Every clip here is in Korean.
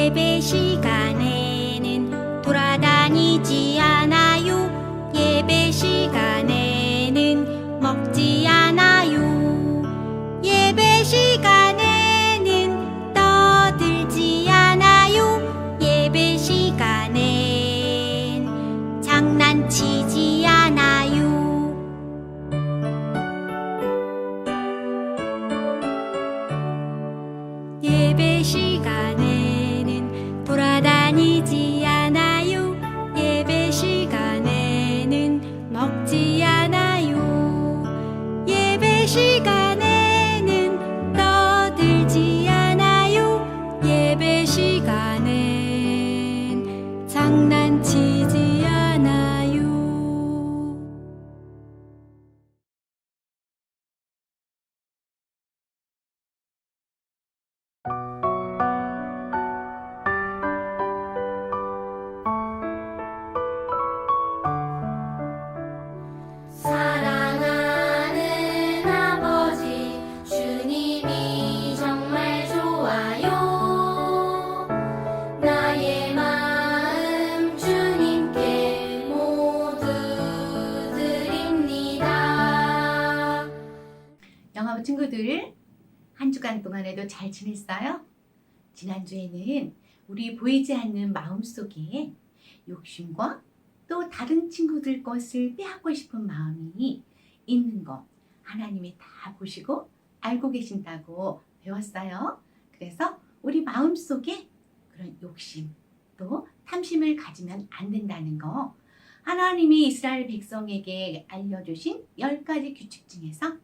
예배 시간에는 돌아다니지 않아요. 예배 시간에는 먹지 않아요. 예배 시간에는 떠들지 않아요. 예배 시간엔 장난치지 않아요. 예배 시간에는 돌아다니지 않아요. 예배 시간에는 먹지 않아요. 예배 시간에는 떠들지 않아요. 예배 시간엔 장난치지 않아요. 사랑하는 아버지, 주님이 정말 좋아요. 나의 마음 주님께 모두 드립니다. 영화부 친구들, 한 주간 동안에도 잘 지냈어요? 지난주에는 우리 보이지 않는 마음속에 욕심과 또 다른 친구들 것을 빼앗고 싶은 마음이 있는 거 하나님이 다 보시고 알고 계신다고 배웠어요. 그래서 우리 마음속에 그런 욕심 또 탐심을 가지면 안 된다는 거, 하나님이 이스라엘 백성에게 알려주신 10가지 규칙 중에서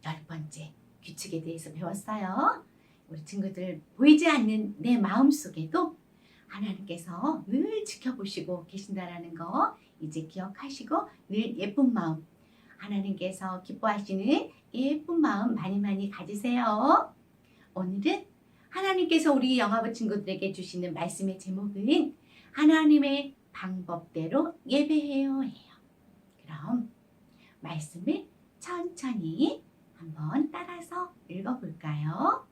10번째 규칙에 대해서 배웠어요. 우리 친구들, 보이지 않는 내 마음속에도 하나님께서 늘 지켜보시고 계신다라는 거 이제 기억하시고 늘 예쁜 마음, 하나님께서 기뻐하시는 예쁜 마음 많이 많이 가지세요. 오늘은 하나님께서 우리 영화부 친구들에게 주시는 말씀의 제목은 하나님의 방법대로 예배해요 해요. 그럼 말씀을 천천히 한번 따라서 읽어볼까요?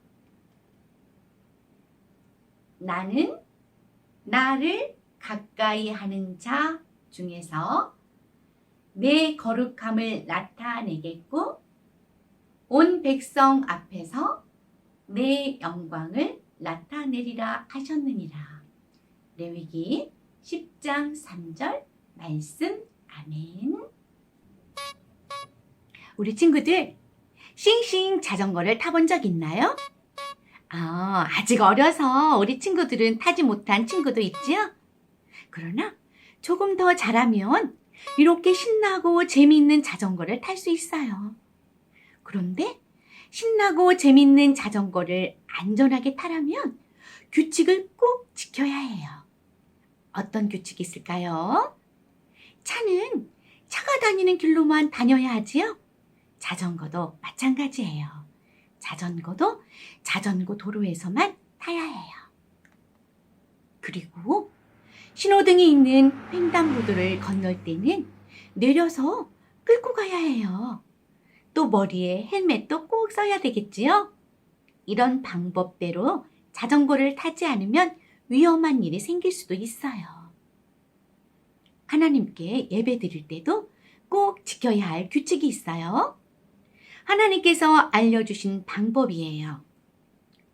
나는 나를 가까이 하는 자 중에서 내 거룩함을 나타내겠고 온 백성 앞에서 내 영광을 나타내리라 하셨느니라. 레위기 10장 3절 말씀. 아멘. 우리 친구들, 싱싱 자전거를 타본 적 있나요? 아직 어려서 우리 친구들은 타지 못한 친구도 있지요? 그러나 조금 더 자라면 이렇게 신나고 재미있는 자전거를 탈 수 있어요. 그런데 신나고 재미있는 자전거를 안전하게 타려면 규칙을 꼭 지켜야 해요. 어떤 규칙이 있을까요? 차는 차가 다니는 길로만 다녀야 하지요? 자전거도 마찬가지예요. 자전거도 자전거 도로에서만 타야 해요. 그리고 신호등이 있는 횡단보도를 건널 때는 내려서 끌고 가야 해요. 또 머리에 헬멧도 꼭 써야 되겠지요? 이런 방법대로 자전거를 타지 않으면 위험한 일이 생길 수도 있어요. 하나님께 예배 드릴 때도 꼭 지켜야 할 규칙이 있어요. 하나님께서 알려주신 방법이에요.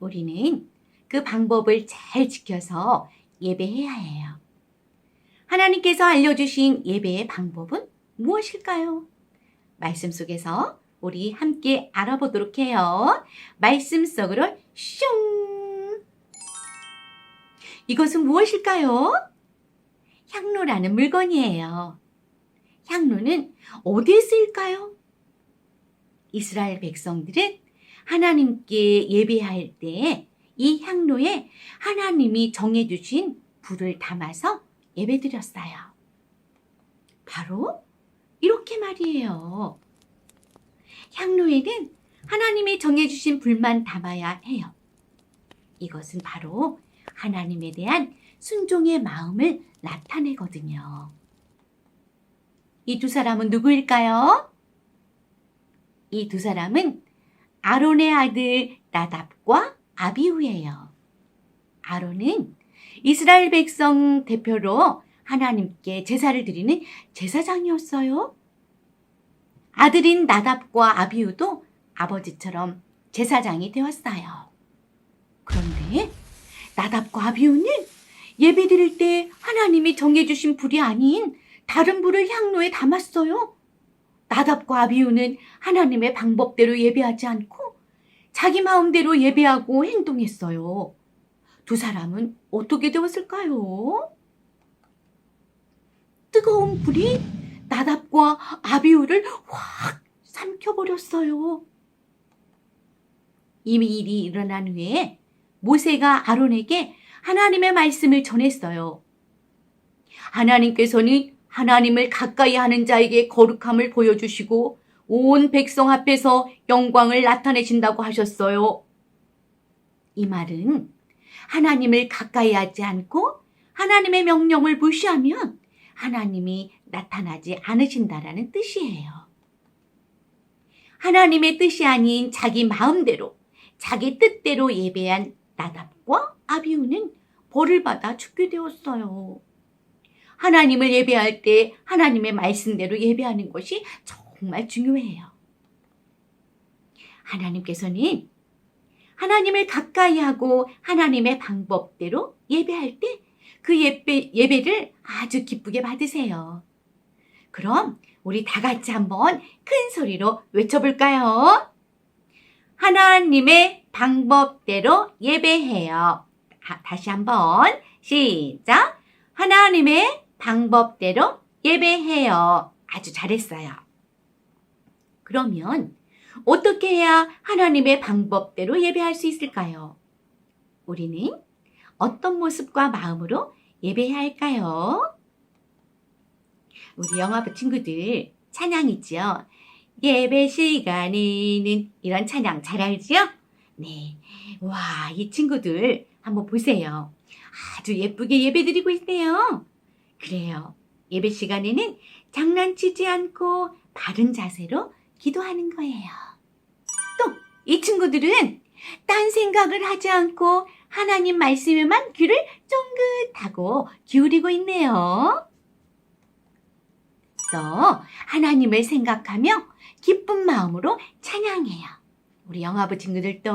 우리는 그 방법을 잘 지켜서 예배해야 해요. 하나님께서 알려주신 예배의 방법은 무엇일까요? 말씀 속에서 우리 함께 알아보도록 해요. 말씀 속으로 슝! 이것은 무엇일까요? 향로라는 물건이에요. 향로는 어디에 쓰일까요? 이스라엘 백성들은 하나님께 예배할 때 이 향로에 하나님이 정해주신 불을 담아서 예배드렸어요. 바로 이렇게 말이에요. 향로에는 하나님이 정해주신 불만 담아야 해요. 이것은 바로 하나님에 대한 순종의 마음을 나타내거든요. 이 두 사람은 누구일까요? 이 두 사람은 아론의 아들 나답과 아비후예요. 아론은 이스라엘 백성 대표로 하나님께 제사를 드리는 제사장이었어요. 아들인 나답과 아비후도 아버지처럼 제사장이 되었어요. 그런데 나답과 아비후는 예배 드릴 때 하나님이 정해주신 불이 아닌 다른 불을 향로에 담았어요. 나답과 아비후는 하나님의 방법대로 예배하지 않고 자기 마음대로 예배하고 행동했어요. 두 사람은 어떻게 되었을까요? 뜨거운 불이 나답과 아비후를 확 삼켜버렸어요. 이 일이 일어난 후에 모세가 아론에게 하나님의 말씀을 전했어요. 하나님께서는 하나님을 가까이 하는 자에게 거룩함을 보여주시고 온 백성 앞에서 영광을 나타내신다고 하셨어요. 이 말은 하나님을 가까이 하지 않고 하나님의 명령을 무시하면 하나님이 나타나지 않으신다라는 뜻이에요. 하나님의 뜻이 아닌 자기 마음대로, 자기 뜻대로 예배한 나답과 아비후는 벌을 받아 죽게 되었어요. 하나님을 예배할 때 하나님의 말씀대로 예배하는 것이 정말 중요해요. 하나님께서는 하나님을 가까이 하고 하나님의 방법대로 예배할 때 그 예배를 아주 기쁘게 받으세요. 그럼 우리 다 같이 한번 큰 소리로 외쳐볼까요? 하나님의 방법대로 예배해요. 다시 한번 시작. 하나님의 방법대로 예배해요. 아주 잘했어요. 그러면 어떻게 해야 하나님의 방법대로 예배할 수 있을까요? 우리는 어떤 모습과 마음으로 예배해야 할까요? 우리 영화부 친구들 찬양 있죠? 예배 시간에는 이런 찬양 잘 알죠? 네. 와, 이 친구들 한번 보세요. 아주 예쁘게 예배 드리고 있네요. 그래요. 예배 시간에는 장난치지 않고 바른 자세로 기도하는 거예요. 또 이 친구들은 딴 생각을 하지 않고 하나님 말씀에만 귀를 쫑긋하고 기울이고 있네요. 또 하나님을 생각하며 기쁜 마음으로 찬양해요. 우리 영화부 친구들도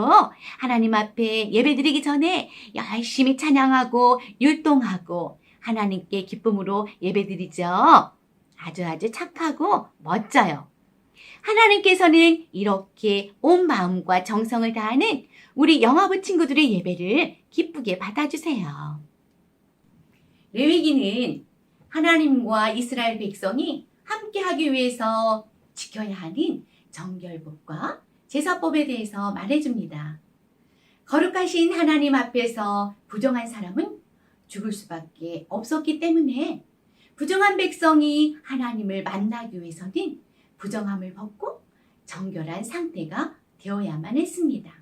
하나님 앞에 예배드리기 전에 열심히 찬양하고 율동하고 하나님께 기쁨으로 예배드리죠. 아주 착하고 멋져요. 하나님께서는 이렇게 온 마음과 정성을 다하는 우리 영화부 친구들의 예배를 기쁘게 받아주세요. 레위기는 하나님과 이스라엘 백성이 함께하기 위해서 지켜야 하는 정결법과 제사법에 대해서 말해줍니다. 거룩하신 하나님 앞에서 부정한 사람은 죽을 수밖에 없었기 때문에 부정한 백성이 하나님을 만나기 위해서는 부정함을 벗고 정결한 상태가 되어야만 했습니다.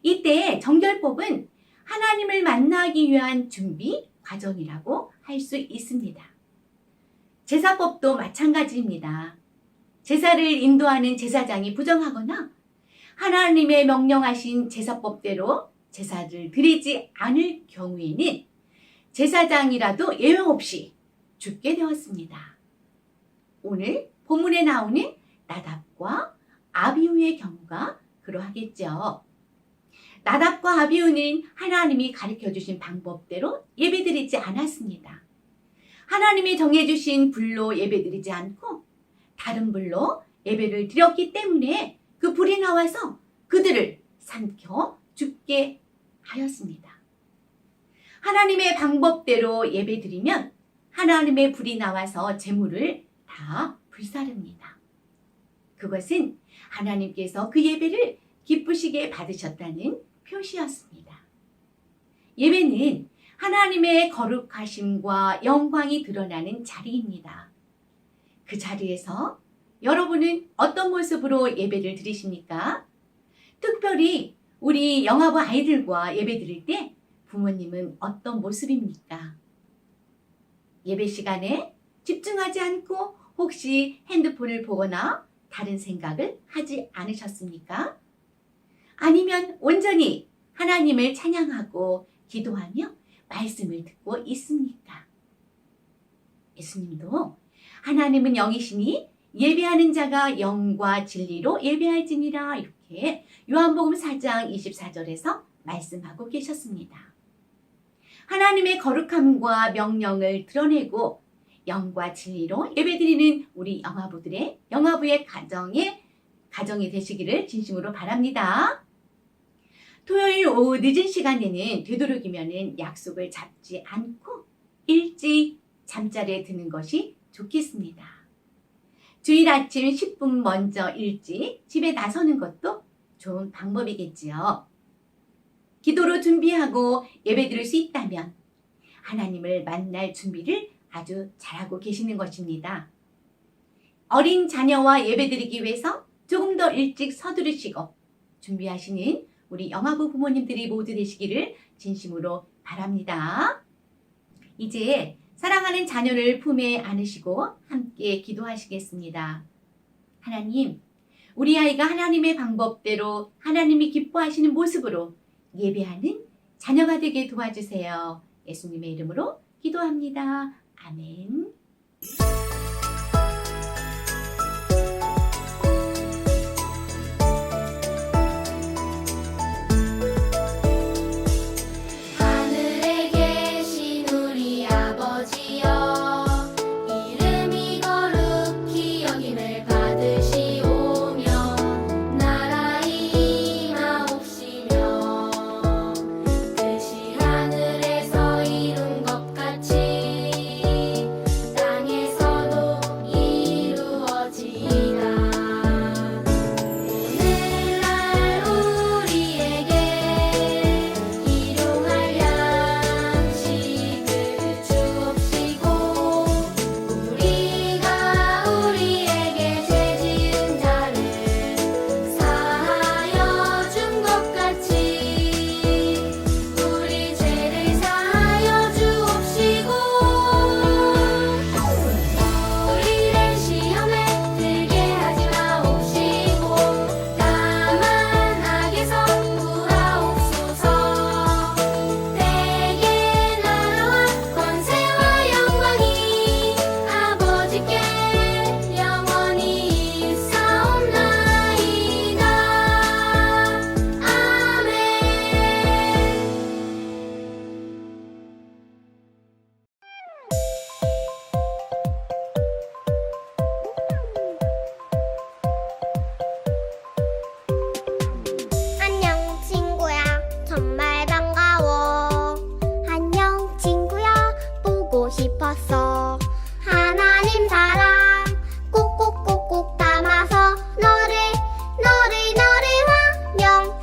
이때 정결법은 하나님을 만나기 위한 준비 과정이라고 할 수 있습니다. 제사법도 마찬가지입니다. 제사를 인도하는 제사장이 부정하거나 하나님의 명령하신 제사법대로 제사를 드리지 않을 경우에는 제사장이라도 예외 없이 죽게 되었습니다. 오늘 본문에 나오는 나답과 아비후의 경우가 그러하겠죠. 나답과 아비후는 하나님이 가르쳐주신 방법대로 예배드리지 않았습니다. 하나님이 정해주신 불로 예배드리지 않고 다른 불로 예배를 드렸기 때문에 그 불이 나와서 그들을 삼켜 죽게 하였습니다. 하나님의 방법대로 예배드리면 하나님의 불이 나와서 제물을 다 불사릅니다. 그것은 하나님께서 그 예배를 기쁘시게 받으셨다는 표시였습니다. 예배는 하나님의 거룩하심과 영광이 드러나는 자리입니다. 그 자리에서 여러분은 어떤 모습으로 예배를 드리십니까? 특별히 우리 영화부 아이들과 예배 드릴 때 부모님은 어떤 모습입니까? 예배 시간에 집중하지 않고 혹시 핸드폰을 보거나 다른 생각을 하지 않으셨습니까? 아니면 온전히 하나님을 찬양하고 기도하며 말씀을 듣고 있습니다. 예수님도 하나님은 영이시니 예배하는 자가 영과 진리로 예배할지니라 이렇게 요한복음 4장 24절에서 말씀하고 계셨습니다. 하나님의 거룩함과 명령을 드러내고 영과 진리로 예배드리는 우리 영아부의 가정이 되시기를 진심으로 바랍니다. 토요일 오후 늦은 시간에는 되도록이면 약속을 잡지 않고 일찍 잠자리에 드는 것이 좋겠습니다. 주일 아침 10분 먼저 일찍 집에 나서는 것도 좋은 방법이겠지요. 기도로 준비하고 예배드릴 수 있다면 하나님을 만날 준비를 아주 잘하고 계시는 것입니다. 어린 자녀와 예배드리기 위해서 조금 더 일찍 서두르시고 준비하시는 우리 영아부 부모님들이 모두 되시기를 진심으로 바랍니다. 이제 사랑하는 자녀를 품에 안으시고 함께 기도하시겠습니다. 하나님, 우리 아이가 하나님의 방법대로 하나님이 기뻐하시는 모습으로 예배하는 자녀가 되게 도와주세요. 예수님의 이름으로 기도합니다. 아멘. 하늘에 계신 우리 아버지여 이름이 거룩히 여김을 받으시오며 나라의 임하옵시며 뜻이 하늘에서 이룬 것 같이 땅에서도 이루어지이다. 오늘날 우리에게 일용할 양식을 주옵시고 우리가 우리에게 죄 지은 자를 사하여 준 것 같이 우리 죄를 사하여 주옵시고 우리를 시험에 들게 하지 마옵시고 다만 악에서 구하옵소서. 내게 나라와 권세와 영광이 아버지께 영원히 있사옵나이다. 아멘. 안녕 친구야 정말 반가워. 안녕 친구야 보고 싶었어. 하나님 사랑 꼭꼭꼭꼭 담아서 너를 환영해.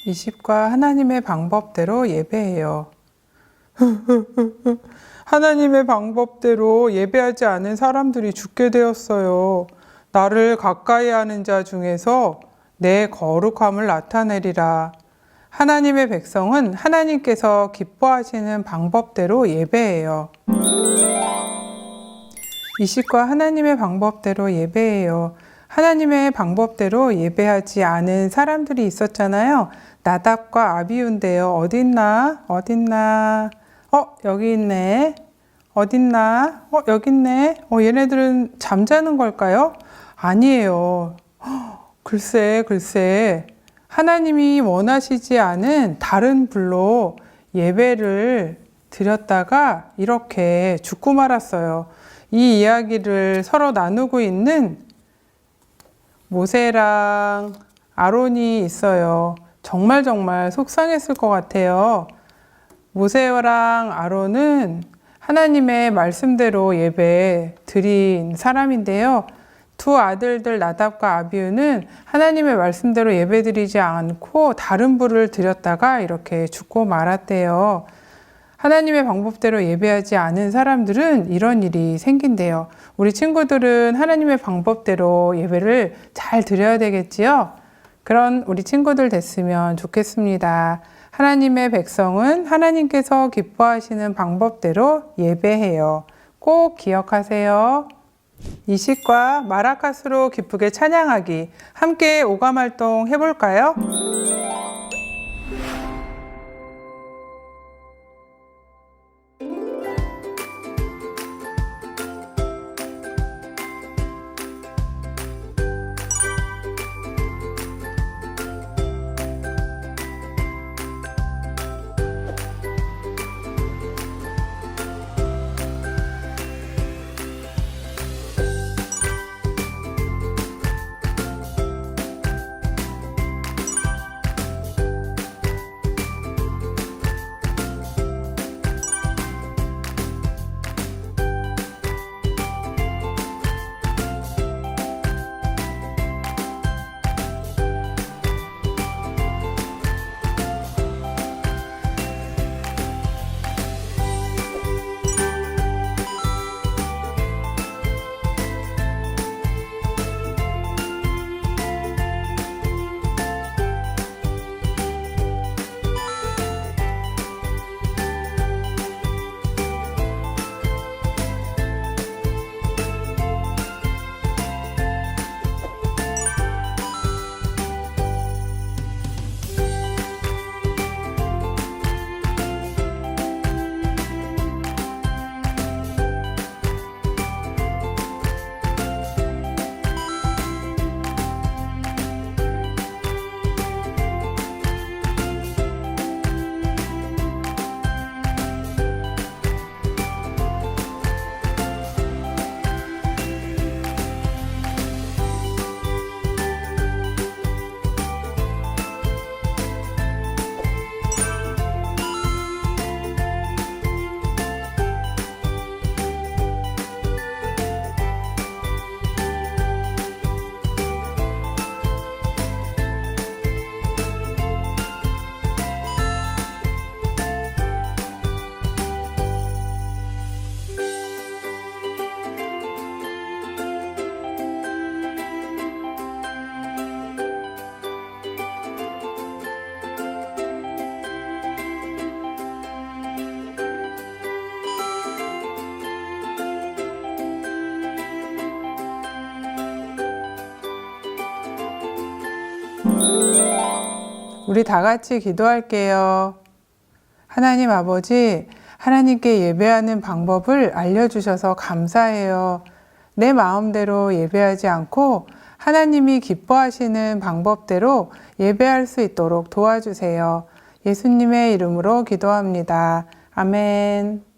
이십과 하나님의 방법대로 예배해요. 하나님의 방법대로 예배하지 않은 사람들이 죽게 되었어요. 나를 가까이 하는 자 중에서 내 거룩함을 나타내리라. 하나님의 백성은 하나님께서 기뻐하시는 방법대로 예배해요. 이십과 하나님의 방법대로 예배해요. 하나님의 방법대로 예배하지 않은 사람들이 있었잖아요. 나답과 아비후인데요. 어딨나? 여기 있네. 어딨나? 여기 있네. 얘네들은 잠자는 걸까요? 아니에요. 글쎄. 하나님이 원하시지 않은 다른 불로 예배를 드렸다가 이렇게 죽고 말았어요. 이 이야기를 서로 나누고 있는 모세랑 아론이 있어요. 정말 속상했을 것 같아요. 모세랑 아론은 하나님의 말씀대로 예배 드린 사람인데요. 두 아들들 나답과 아비후는 하나님의 말씀대로 예배 드리지 않고 다른 불을 드렸다가 이렇게 죽고 말았대요. 하나님의 방법대로 예배하지 않은 사람들은 이런 일이 생긴대요. 우리 친구들은 하나님의 방법대로 예배를 잘 드려야 되겠지요? 그런 우리 친구들 됐으면 좋겠습니다. 하나님의 백성은 하나님께서 기뻐하시는 방법대로 예배해요. 꼭 기억하세요. 이식과 마라카스로 기쁘게 찬양하기. 함께 오감 활동 해볼까요? 우리 다 같이 기도할게요. 하나님 아버지, 하나님께 예배하는 방법을 알려주셔서 감사해요. 내 마음대로 예배하지 않고 하나님이 기뻐하시는 방법대로 예배할 수 있도록 도와주세요. 예수님의 이름으로 기도합니다. 아멘.